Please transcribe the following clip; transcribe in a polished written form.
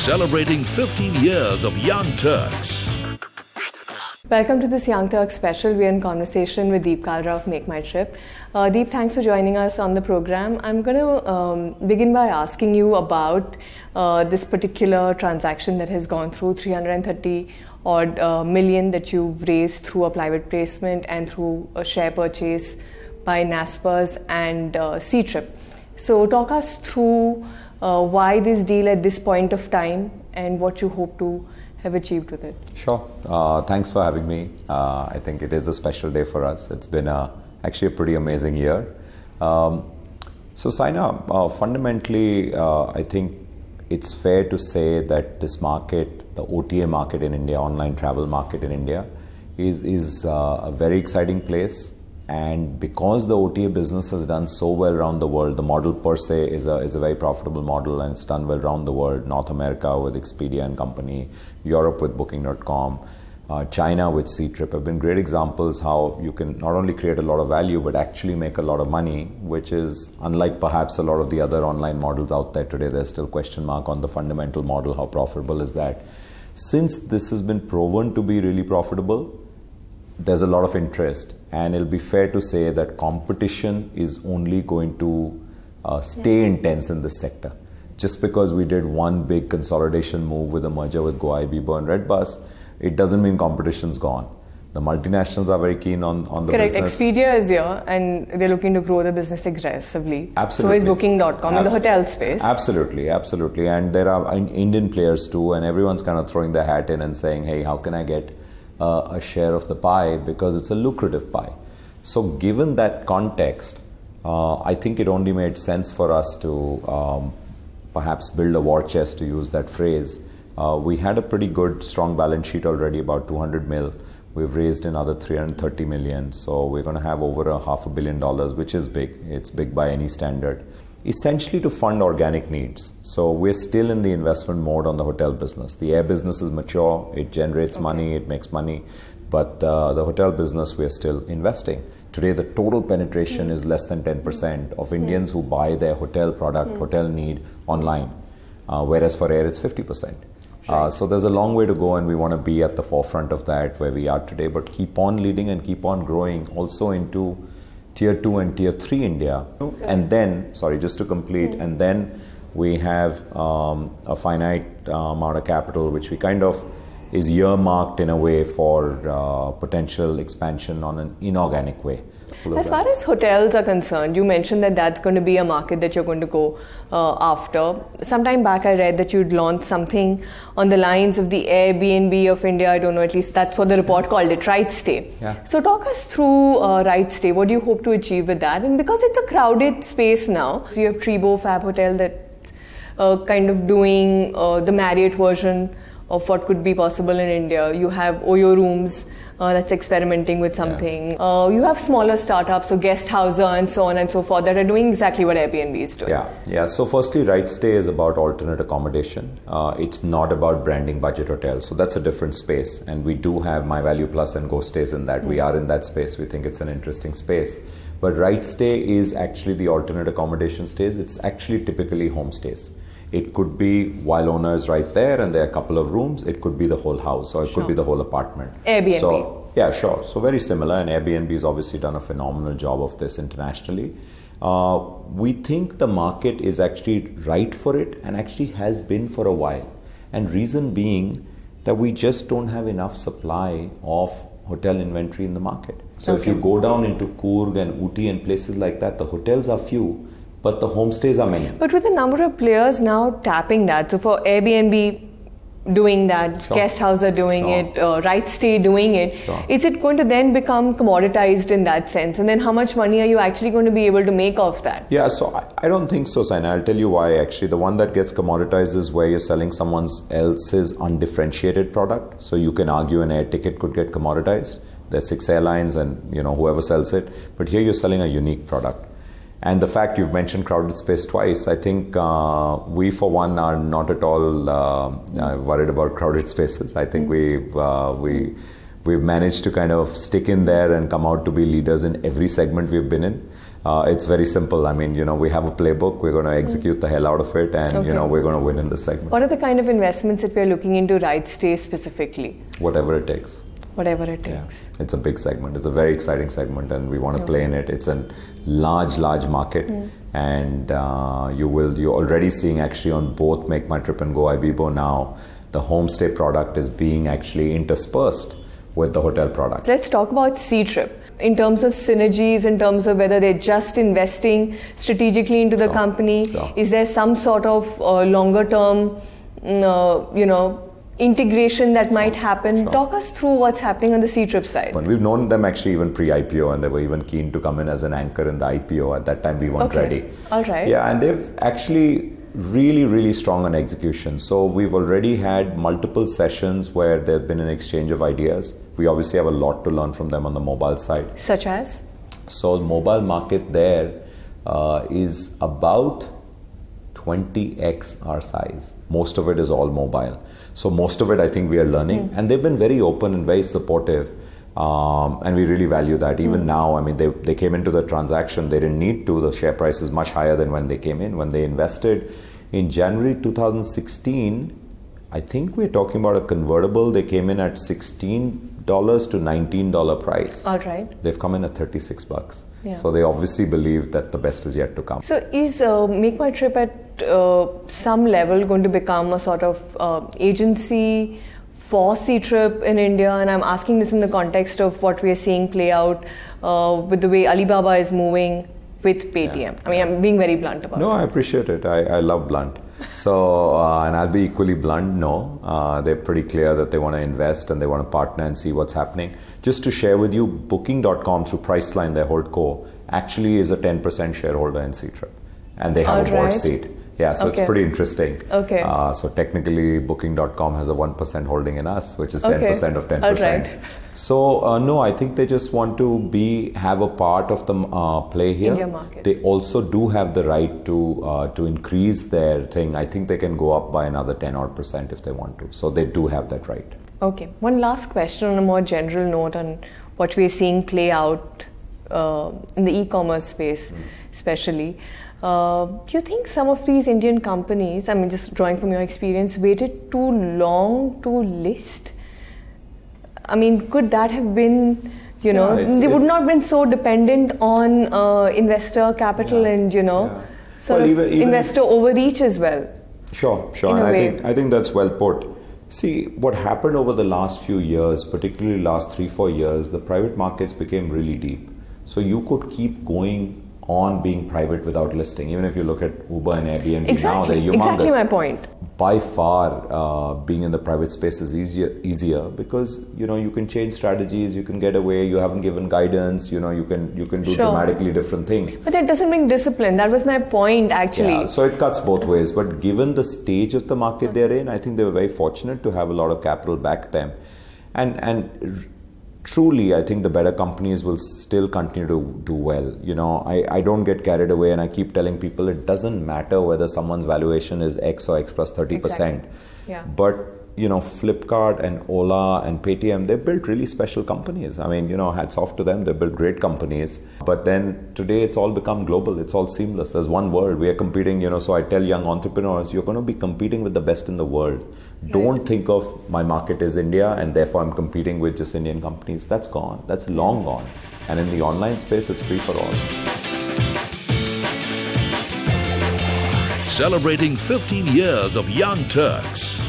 celebrating 15 years of Young Turks. Welcome to this Young Turks special. We are in conversation with Deep Kalra of Make My Trip. Deep, thanks for joining us on the program. I'm going to begin by asking you about this particular transaction that has gone through 330 odd million that you've raised through a private placement and through a share purchase by Naspers and Ctrip. So talk us through why this deal at this point of time and what you hope to have achieved with it. Sure. Thanks for having me. I think it is a special day for us. It's been actually a pretty amazing year. So Saina, fundamentally, I think it's fair to say that this market, the OTA market in India, online travel market in India, is a very exciting place. And because the OTA business has done so well around the world, the model per se is a very profitable model, and it's done well around the world. North America with Expedia and company, Europe with Booking.com, China with Ctrip have been great examples how you can not only create a lot of value but actually make a lot of money, which is unlike perhaps a lot of the other online models out there today. There's still question mark on the fundamental model, how profitable is that. Since this has been proven to be really profitable, there's a lot of interest, and it'll be fair to say that competition is only going to stay intense in this sector. Just because we did one big consolidation move with a merger with GoIbibo and Redbus, it doesn't mean competition's gone. The multinationals are very keen on the business. Correct. Expedia is here and they're looking to grow the business aggressively. Absolutely. So is Booking.com in the hotel space. Absolutely, absolutely. And there are Indian players too, and everyone's kind of throwing their hat in and saying, hey, how can I get a share of the pie, because it's a lucrative pie. So given that context, I think it only made sense for us to perhaps build a war chest, to use that phrase. We had a pretty good, strong balance sheet already, about 200 mil. We've raised another 330 million. So we're going to have over $500 million, which is big. It's big by any standard. Essentially to fund organic needs. So we're still in the investment mode on the hotel business. The air business is mature, it generates money, it makes money, but the hotel business, we're still investing. Today the total penetration is less than 10% of Indians who buy their hotel product, hotel need online, whereas for air it's 50%. So there's a long way to go, and we want to be at the forefront of that where we are today, but keep on leading and keep on growing also into Tier 2 and Tier 3 India. Okay. And then, sorry, just to complete, and then we have a finite amount of capital which we kind of is earmarked in a way for potential expansion on an inorganic way. As far as hotels are concerned, you mentioned that that's going to be a market that you're going to go after. Sometime back I read that you'd launched something on the lines of the Airbnb of India. I don't know, at least that's what the report called it, RightStay. Yeah. So talk us through RightStay. What do you hope to achieve with that? And because it's a crowded space now, so you have Treebo Fab Hotel that's kind of doing the Marriott version of what could be possible in India. You have Oyo Rooms that's experimenting with something. Yeah. You have smaller startups, so Guesthouser and so on and so forth, that are doing exactly what Airbnb is doing. Yeah. So firstly, RightStay is about alternate accommodation. It's not about branding budget hotels. So that's a different space. And we do have MyValue Plus and GoStays in that. We are in that space. We think it's an interesting space. But RightStay is actually the alternate accommodation stays. It's actually typically homestays. It could be while owner is right there and there are a couple of rooms. It could be the whole house, or it could be the whole apartment. Airbnb. So, yeah, sure. So very similar, and Airbnb has obviously done a phenomenal job of this internationally. We think the market is actually right for it, and actually has been for a while. And reason being that we just don't have enough supply of hotel inventory in the market. So if you go down into Coorg and Ooty and places like that, the hotels are few, but the homestays are many. But with a number of players now tapping that, so for Airbnb doing that, Guesthouser doing it, RightStay doing it, is it going to then become commoditized in that sense? And then how much money are you actually going to be able to make off that? Yeah, so I don't think so, Saina. I'll tell you why actually. The one that gets commoditized is where you're selling someone else's undifferentiated product. So you can argue an air ticket could get commoditized. There's 6 airlines and whoever sells it. But here you're selling a unique product. And the fact you've mentioned crowded space twice, I think we for one are not at all worried about crowded spaces. I think we've managed to kind of stick in there and come out to be leaders in every segment we've been in. It's very simple. I mean, we have a playbook. We're going to execute the hell out of it, and we're going to win in this segment. What are the kind of investments that we're looking into RideStay specifically? Whatever it takes. Whatever it takes. It's a big segment. It's a very exciting segment, and we want to play in it. It's a large market, and you're already seeing actually on both Make My Trip and Go Ibibo now, the homestay product is being actually interspersed with the hotel product. Let's talk about Ctrip. In terms of synergies, in terms of whether they're just investing strategically into the company, is there some sort of longer term, integration that might happen? Talk us through what's happening on the Ctrip side. We've known them actually even pre-IPO, and they were even keen to come in as an anchor in the IPO. At that time, we weren't ready. All right. Yeah, and they've actually really strong on execution. So we've already had multiple sessions where there've been an exchange of ideas. We obviously have a lot to learn from them on the mobile side. Such as? So the mobile market there is about 20x our size. Most of it is all mobile. So most of it I think we are learning, and they've been very open and very supportive. And we really value that. Even now, I mean, they came into the transaction, they didn't need to. The share price is much higher than when they came in. When they invested in January 2016, I think we're talking about a convertible. They came in at $16 to $19 price. All right. They've come in at $36. Yeah. So they obviously believe that the best is yet to come. So is Make My Trip at some level going to become a sort of agency for Ctrip in India? And I'm asking this in the context of what we are seeing play out with the way Alibaba is moving with Paytm. Yeah. I mean, I'm being very blunt about it. No, I appreciate it. I love blunt. So, and I'll be equally blunt, no. They're pretty clear that they want to invest and they want to partner and see what's happening. Just to share with you, Booking.com through Priceline, their holdco, actually is a 10% shareholder in Ctrip. And they have a board seat. Yeah, so it's pretty interesting. Okay. So technically, Booking.com has a 1% holding in us, which is 10% of 10%. All right. So no, I think they just want to have a part of the play here. India market. They also do have the right to increase their thing. I think they can go up by another 10% if they want to. So they do have that right. Okay. One last question on a more general note on what we're seeing play out in the e-commerce space, especially. Do you think some of these Indian companies, I mean, just drawing from your experience, waited too long to list? I mean, could that have been, they would not have been so dependent on investor capital and, sort of even investor overreach as well? Sure. And I think that's well put. See, what happened over the last few years, particularly last 3-4 years, the private markets became really deep. So you could keep going on being private without listing. Even if you look at Uber and Airbnb now, they're humongous. Exactly my point. By far, being in the private space is easier because you can change strategies, you can get away, you haven't given guidance, you can do dramatically different things. But that doesn't bring discipline. That was my point actually. Yeah, so it cuts both ways. But given the stage of the market they're in, I think they were very fortunate to have a lot of capital back them. And truly, I think the better companies will still continue to do well. I don't get carried away, and I keep telling people it doesn't matter whether someone's valuation is X or X plus 30%. Exactly. Yeah. But, Flipkart and Ola and Paytm, they built really special companies. I mean, hats off to them. They built great companies. But then today it's all become global. It's all seamless. There's one world. We are competing, so I tell young entrepreneurs, you're going to be competing with the best in the world. Right. Don't think of my market is India and therefore I'm competing with just Indian companies. That's gone. That's long gone. And in the online space, it's free for all. Celebrating 15 years of Young Turks.